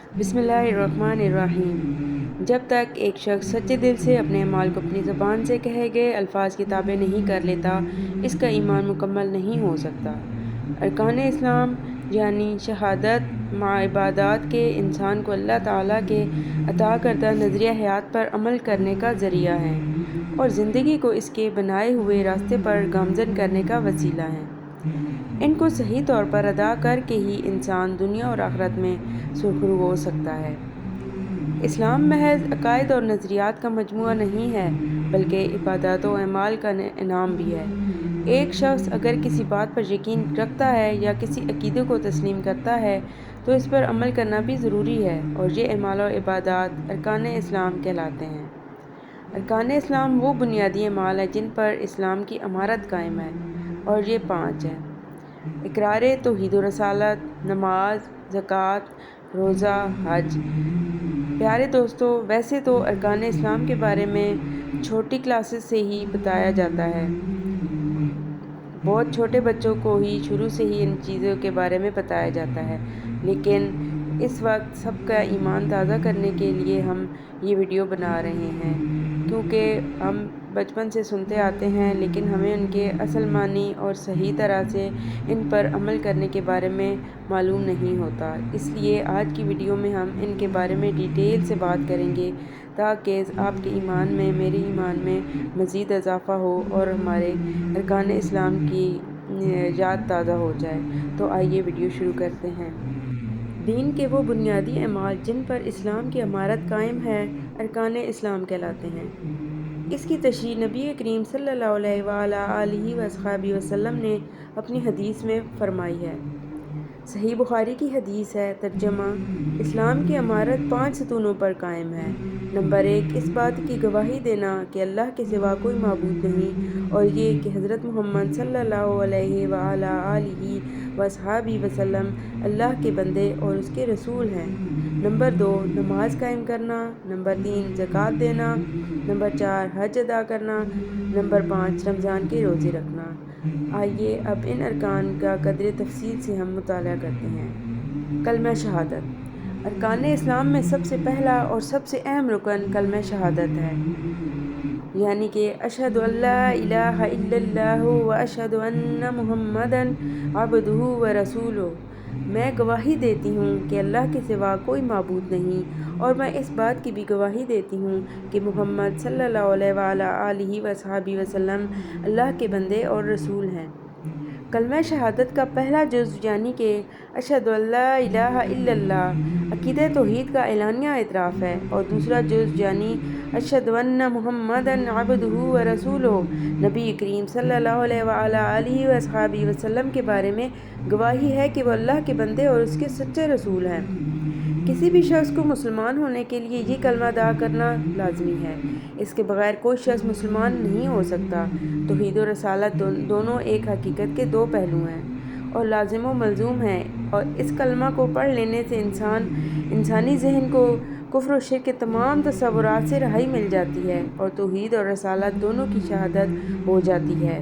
بسم اللہ الرحمن الرحیم۔ جب تک ایک شخص سچے دل سے اپنے اعمال کو اپنی زبان سے کہے گئے الفاظ کی تابع نہیں کر لیتا، اس کا ایمان مکمل نہیں ہو سکتا۔ ارکان اسلام یعنی شہادت مع عبادات کے انسان کو اللہ تعالیٰ کے عطا کردہ نظریہ حیات پر عمل کرنے کا ذریعہ ہیں اور زندگی کو اس کے بنائے ہوئے راستے پر گامزن کرنے کا وسیلہ ہیں۔ ان کو صحیح طور پر ادا کر کے ہی انسان دنیا اور آخرت میں سرخرو ہو سکتا ہے۔ اسلام محض عقائد اور نظریات کا مجموعہ نہیں ہے بلکہ عبادات و اعمال کا انعام بھی ہے۔ ایک شخص اگر کسی بات پر یقین رکھتا ہے یا کسی عقیدے کو تسلیم کرتا ہے تو اس پر عمل کرنا بھی ضروری ہے، اور یہ اعمال و عبادات ارکان اسلام کہلاتے ہیں۔ ارکان اسلام وہ بنیادی اعمال ہیں جن پر اسلام کی عمارت قائم ہے، اور یہ 5 ہیں: اقرار توحید و رسالت، نماز، زکوٰۃ، روزہ، حج۔ پیارے دوستو، ویسے تو ارکان اسلام کے بارے میں چھوٹی کلاسز سے ہی بتایا جاتا ہے، بہت چھوٹے بچوں کو ہی شروع سے ہی ان چیزوں کے بارے میں بتایا جاتا ہے، لیکن اس وقت سب کا ایمان تازہ کرنے کے لیے ہم یہ ویڈیو بنا رہے ہیں، کیونکہ ہم بچپن سے سنتے آتے ہیں لیکن ہمیں ان کے اصل معنی اور صحیح طرح سے ان پر عمل کرنے کے بارے میں معلوم نہیں ہوتا۔ اس لیے آج کی ویڈیو میں ہم ان کے بارے میں ڈیٹیل سے بات کریں گے تاکہ آپ کے ایمان میں، میرے ایمان میں مزید اضافہ ہو اور ہمارے ارکان اسلام کی یاد تازہ ہو جائے۔ تو آئیے ویڈیو شروع کرتے ہیں۔ دین کے وہ بنیادی اعمال جن پر اسلام کی عمارت قائم ہے ارکان اسلام کہلاتے ہیں۔ اس کی تشریح نبی کریم صلی اللہ علیہ وآلہ وصحبہ وسلم نے اپنی حدیث میں فرمائی ہے۔ صحیح بخاری کی حدیث ہے۔ ترجمہ: اسلام کی عمارت 5 ستونوں پر قائم ہے۔ نمبر 1، اس بات کی گواہی دینا کہ اللہ کے سوا کوئی معبود نہیں، اور یہ کہ حضرت محمد صلی اللہ علیہ وآلہ وصحبہ وسلم اللہ کے بندے اور اس کے رسول ہیں۔ نمبر 2، نماز قائم کرنا۔ نمبر 3، زکوٰۃ دینا۔ نمبر 4، حج ادا کرنا۔ نمبر 5، رمضان کے روزے رکھنا۔ آئیے اب ان ارکان کا قدر تفصیل سے ہم مطالعہ کرتے ہیں۔ کلمہ شہادت۔ ارکان اسلام میں سب سے پہلا اور سب سے اہم رکن کلمہ شہادت ہے، یعنی کہ اشہد ان لا الہ الا اللہ و اشہد ان محمدا عبدہ و رسولہ۔ میں گواہی دیتی ہوں کہ اللہ کے سوا کوئی معبود نہیں، اور میں اس بات کی بھی گواہی دیتی ہوں کہ محمد صلی اللہ علیہ وآلہ وصحبہ وسلم اللہ کے بندے اور رسول ہیں۔ کلمہ شہادت کا پہلا جز یعنی کہ اشہد ان لا الہ الا اللہ عقیدہ توحید کا اعلانیہ اعتراف ہے، اور دوسرا جز یعنی اشہد ان محمدا عبدہ و رسولہ نبی کریم صلی اللہ علیہ وآلہ وصحبہ وسلم کے بارے میں گواہی ہے کہ وہ اللہ کے بندے اور اس کے سچے رسول ہیں۔ کسی بھی شخص کو مسلمان ہونے کے لیے یہ کلمہ ادا کرنا لازمی ہے، اس کے بغیر کوئی شخص مسلمان نہیں ہو سکتا۔ توحید و رسالت دونوں ایک حقیقت کے 2 پہلو ہیں اور لازم و ملزوم ہیں، اور اس کلمہ کو پڑھ لینے سے انسانی ذہن کو کفر و شرک کے تمام تصورات سے رہائی مل جاتی ہے اور توحید اور رسالت دونوں کی شہادت ہو جاتی ہے۔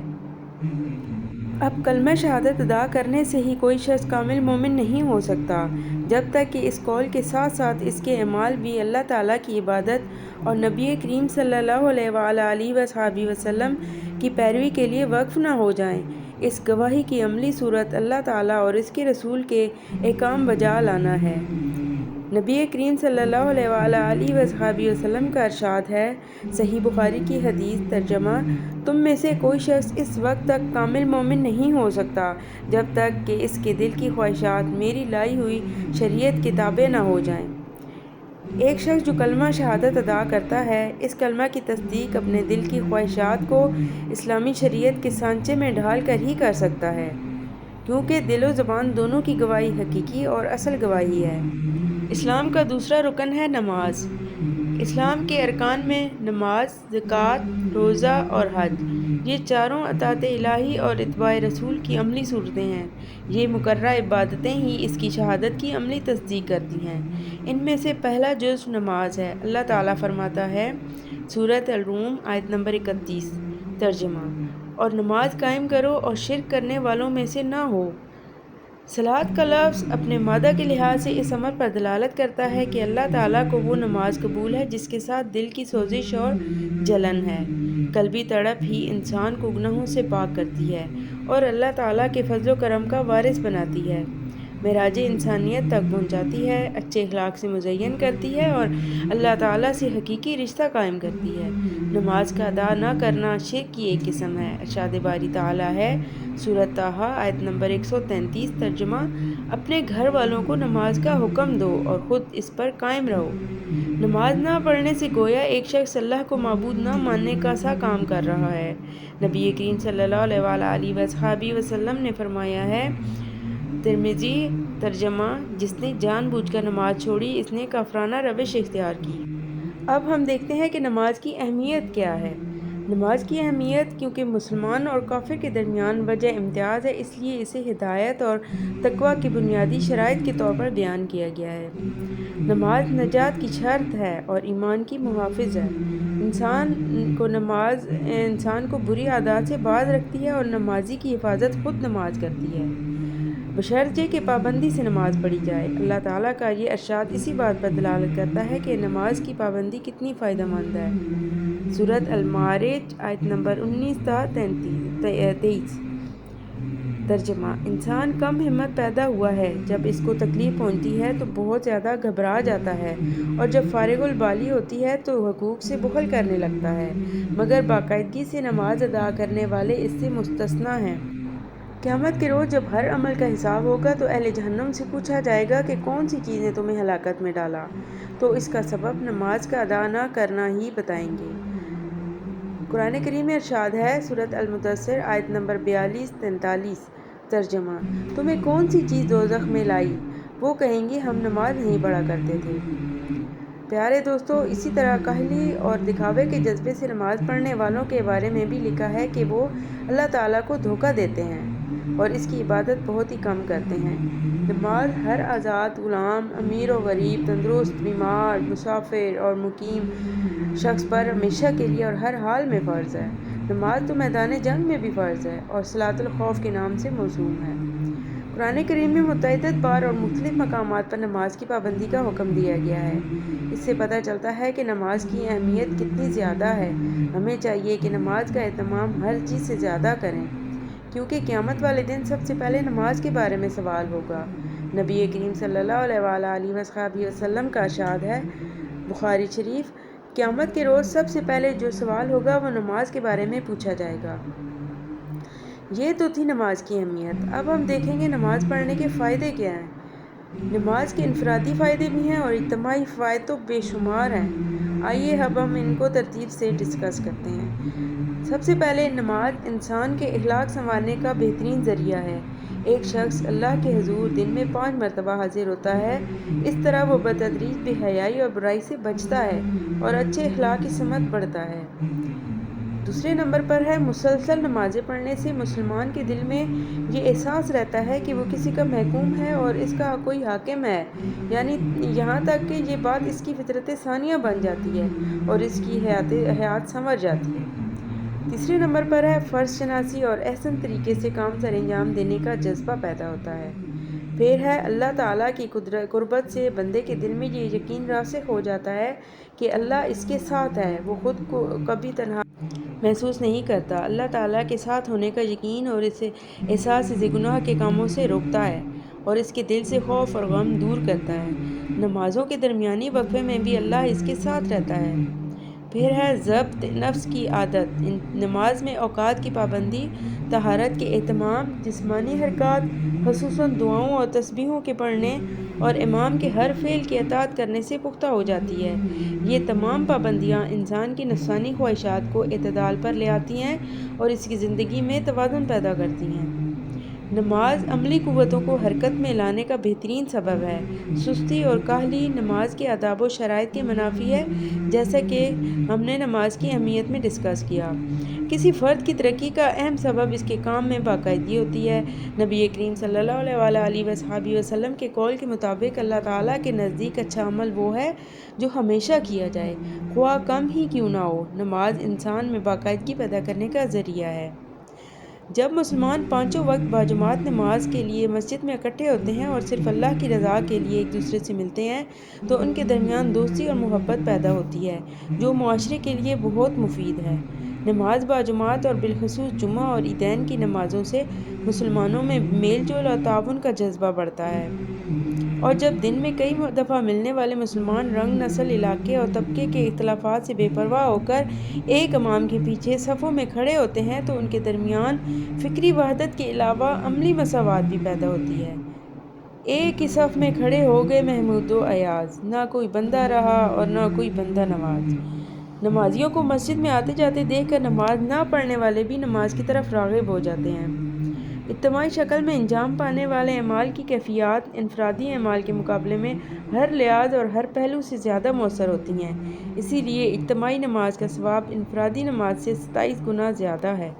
اب کلمہ شہادت ادا کرنے سے ہی کوئی شخص کامل مومن نہیں ہو سکتا جب تک کہ اس قول کے ساتھ ساتھ اس کے اعمال بھی اللہ تعالیٰ کی عبادت اور نبی کریم صلی اللہ علیہ وآلہ وصحبہ وسلم کی پیروی کے لیے وقف نہ ہو جائیں۔ اس گواہی کی عملی صورت اللہ تعالیٰ اور اس کے رسول کے احکام بجا لانا ہے۔ نبی کریم صلی اللہ علیہ وآلہ وصحبہ وسلم کا ارشاد ہے، صحیح بخاری کی حدیث۔ ترجمہ: تم میں سے کوئی شخص اس وقت تک کامل مومن نہیں ہو سکتا جب تک کہ اس کے دل کی خواہشات میری لائی ہوئی شریعت کے تابع نہ ہو جائیں۔ ایک شخص جو کلمہ شہادت ادا کرتا ہے، اس کلمہ کی تصدیق اپنے دل کی خواہشات کو اسلامی شریعت کے سانچے میں ڈھال کر ہی کر سکتا ہے، کیونکہ دل و زبان دونوں کی گواہی حقیقی اور اصل گواہی ہے۔ اسلام کا دوسرا رکن ہے نماز۔ اسلام کے ارکان میں نماز، زکوٰۃ، روزہ اور حج، یہ چاروں اطاعت الہی اور اتباع رسول کی عملی صورتیں ہیں۔ یہ مقررہ عبادتیں ہی اس کی شہادت کی عملی تصدیق کرتی ہیں۔ ان میں سے پہلا جز نماز ہے۔ اللہ تعالیٰ فرماتا ہے، سورۃ الروم آیت نمبر 31۔ ترجمہ: اور نماز قائم کرو اور شرک کرنے والوں میں سے نہ ہو۔ صلاۃ کا لفظ اپنے مادہ کے لحاظ سے اس امر پر دلالت کرتا ہے کہ اللہ تعالیٰ کو وہ نماز قبول ہے جس کے ساتھ دل کی سوزش اور جلن ہے۔ قلبی تڑپ ہی انسان کو گناہوں سے پاک کرتی ہے اور اللہ تعالیٰ کے فضل و کرم کا وارث بناتی ہے، معراج انسانیت تک پہنچاتی ہے، اچھے اخلاق سے مزین کرتی ہے اور اللہ تعالیٰ سے حقیقی رشتہ قائم کرتی ہے۔ نماز کا ادا نہ کرنا شرک کی ایک قسم ہے۔ ارشاد باری تعالیٰ ہے سورۃ طٰہٰ آیت نمبر 133، ترجمہ: اپنے گھر والوں کو نماز کا حکم دو اور خود اس پر قائم رہو۔ نماز نہ پڑھنے سے گویا ایک شخص اللہ کو معبود نہ ماننے کا سا کام کر رہا ہے۔ نبی کریم صلی اللہ علیہ وآلہ وسلم نے فرمایا ہے، ترمذی، ترجمہ: جس نے جان بوجھ کر نماز چھوڑی اس نے کافرانہ روش اختیار کی۔ اب ہم دیکھتے ہیں کہ نماز کی اہمیت کیا ہے۔ نماز کی اہمیت کیونکہ مسلمان اور کافر کے درمیان وجہ امتیاز ہے، اس لیے اسے ہدایت اور تقویٰ کی بنیادی شرائط کے طور پر بیان کیا گیا ہے۔ نماز نجات کی شرط ہے اور ایمان کی محافظ ہے۔ نماز انسان کو بری عادات سے باز رکھتی ہے اور نمازی کی حفاظت خود نماز کرتی ہے، بشرطیہ کہ پابندی سے نماز پڑھی جائے۔ اللہ تعالیٰ کا یہ ارشاد اسی بات پر دلالت کرتا ہے کہ نماز کی پابندی کتنی فائدہ مند ہے۔ سورۃ المعارج آیت نمبر 19 تا 23، ترجمہ: انسان کم ہمت پیدا ہوا ہے، جب اس کو تکلیف پہنچتی ہے تو بہت زیادہ گھبرا جاتا ہے اور جب فارغ البالی ہوتی ہے تو حقوق سے بخل کرنے لگتا ہے، مگر باقاعدگی سے نماز ادا کرنے والے اس سے مستثنیٰ ہیں۔ قیامت کے روز جب ہر عمل کا حساب ہوگا تو اہل جہنم سے پوچھا جائے گا کہ کون سی چیز نے تمہیں ہلاکت میں ڈالا، تو اس کا سبب نماز کا ادا نہ کرنا ہی بتائیں گے۔ قرآن کریم میں ارشاد ہے سورۃ المدثر آیت نمبر 42-43، ترجمہ: تمہیں کون سی چیز دوزخ میں لائی؟ وہ کہیں گے ہم نماز نہیں پڑھا کرتے تھے۔ پیارے دوستو، اسی طرح کاہلی اور دکھاوے کے جذبے سے نماز پڑھنے والوں کے بارے میں بھی لکھا ہے کہ وہ اللہ تعالیٰ کو دھوکہ دیتے ہیں اور اس کی عبادت بہت ہی کم کرتے ہیں۔ نماز ہر آزاد، غلام، امیر و غریب، تندرست، بیمار، مسافر اور مقیم شخص پر ہمیشہ کے لیے اور ہر حال میں فرض ہے۔ نماز تو میدان جنگ میں بھی فرض ہے اور صلاۃ الخوف کے نام سے موسوم ہے۔ قرآن کریم میں متعدد بار اور مختلف مقامات پر نماز کی پابندی کا حکم دیا گیا ہے۔ اس سے پتہ چلتا ہے کہ نماز کی اہمیت کتنی زیادہ ہے۔ ہمیں چاہیے کہ نماز کا اہتمام ہر چیز سے زیادہ کریں، کیونکہ قیامت والے دن سب سے پہلے نماز کے بارے میں سوال ہوگا۔ نبی کریم صلی اللہ علیہ وسلم کا ارشاد ہے بخاری شریف، قیامت کے روز سب سے پہلے جو سوال ہوگا وہ نماز کے بارے میں پوچھا جائے گا۔ یہ تو تھی نماز کی اہمیت۔ اب ہم دیکھیں گے نماز پڑھنے کے فائدے کیا ہیں۔ نماز کے انفرادی فائدے بھی ہیں اور اجتماعی فوائد تو بے شمار ہیں۔ آئیے اب ہم ان کو ترتیب سے ڈسکس کرتے ہیں۔ سب سے پہلے نماز انسان کے اخلاق سنوارنے کا بہترین ذریعہ ہے۔ ایک شخص اللہ کے حضور دن میں 5 مرتبہ حاضر ہوتا ہے، اس طرح وہ بتدریج بے حیائی اور برائی سے بچتا ہے اور اچھے اخلاق کی سمت بڑھتا ہے۔ دوسرے نمبر پر ہے مسلسل نمازیں پڑھنے سے مسلمان کے دل میں یہ احساس رہتا ہے کہ وہ کسی کا محکوم ہے اور اس کا کوئی حاکم ہے، یعنی یہاں تک کہ یہ بات اس کی فطرت ثانیہ بن جاتی ہے اور اس کی حیات سنور جاتی ہے۔ تیسرے نمبر پر ہے فرض شناسی اور احسن طریقے سے کام سر انجام دینے کا جذبہ پیدا ہوتا ہے۔ پھر ہے اللہ تعالیٰ کی قربت سے بندے کے دل میں یہ یقین راسخ ہو جاتا ہے کہ اللہ اس کے ساتھ ہے، وہ خود کو کبھی تنہا محسوس نہیں کرتا۔ اللہ تعالیٰ کے ساتھ ہونے کا یقین اور اسے احساس اسے گناہ کے کاموں سے روکتا ہے اور اس کے دل سے خوف اور غم دور کرتا ہے۔ نمازوں کے درمیانی وقفے میں بھی اللہ اس کے ساتھ رہتا ہے۔ پھر ہے ضبط نفس کی عادت۔ نماز میں اوقات کی پابندی، طہارت کے اہتمام، جسمانی حرکات خصوصاً دعاؤں اور تسبیحوں کے پڑھنے اور امام کے ہر فعل کی اطاعت کرنے سے پختہ ہو جاتی ہے۔ یہ تمام پابندیاں انسان کی نفسانی خواہشات کو اعتدال پر لے آتی ہیں اور اس کی زندگی میں توازن پیدا کرتی ہیں۔ نماز عملی قوتوں کو حرکت میں لانے کا بہترین سبب ہے۔ سستی اور کاہلی نماز کے آداب و شرائط کے منافی ہے، جیسا کہ ہم نے نماز کی اہمیت میں ڈسکس کیا۔ کسی فرد کی ترقی کا اہم سبب اس کے کام میں باقاعدگی ہوتی ہے۔ نبی کریم صلی اللہ علیہ وسلم کے قول کے مطابق اللہ تعالیٰ کے نزدیک اچھا عمل وہ ہے جو ہمیشہ کیا جائے، خواہ کم ہی کیوں نہ ہو۔ نماز انسان میں باقاعدگی پیدا کرنے کا ذریعہ ہے۔ جب مسلمان پانچوں وقت باجماعت نماز کے لیے مسجد میں اکٹھے ہوتے ہیں اور صرف اللہ کی رضا کے لیے ایک دوسرے سے ملتے ہیں تو ان کے درمیان دوستی اور محبت پیدا ہوتی ہے، جو معاشرے کے لیے بہت مفید ہے۔ نماز باجماعت اور بالخصوص جمعہ اور عیدین کی نمازوں سے مسلمانوں میں میل جول اور تعاون کا جذبہ بڑھتا ہے، اور جب دن میں کئی دفعہ ملنے والے مسلمان رنگ، نسل، علاقے اور طبقے کے اختلافات سے بے پرواہ ہو کر ایک امام کے پیچھے صفوں میں کھڑے ہوتے ہیں تو ان کے درمیان فکری وحدت کے علاوہ عملی مساوات بھی پیدا ہوتی ہے۔ ایک ہی صف میں کھڑے ہو گئے محمود و ایاز، نہ کوئی بندہ رہا اور نہ کوئی بندہ نواز۔ نمازیوں کو مسجد میں آتے جاتے دیکھ کر نماز نہ پڑھنے والے بھی نماز کی طرف راغب ہو جاتے ہیں۔ اجتماعی شکل میں انجام پانے والے اعمال کی کیفیات انفرادی اعمال کے مقابلے میں ہر لحاظ اور ہر پہلو سے زیادہ مؤثر ہوتی ہیں، اسی لیے اجتماعی نماز کا ثواب انفرادی نماز سے 27 گنا زیادہ ہے۔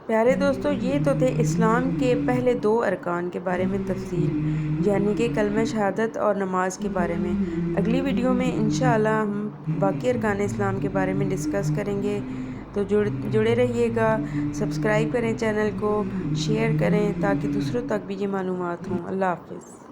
پیارے دوستو، یہ تو تھے اسلام کے پہلے 2 ارکان کے بارے میں تفصیل، یعنی کہ کلمہ شہادت اور نماز کے بارے میں۔ اگلی ویڈیو میں انشاءاللہ ہم باقی ارکان اسلام کے بارے میں ڈسکس کریں گے، تو جڑے رہیے گا، سبسکرائب کریں چینل کو، شیئر کریں تاکہ دوسروں تک بھی یہ معلومات ہوں۔ اللہ حافظ۔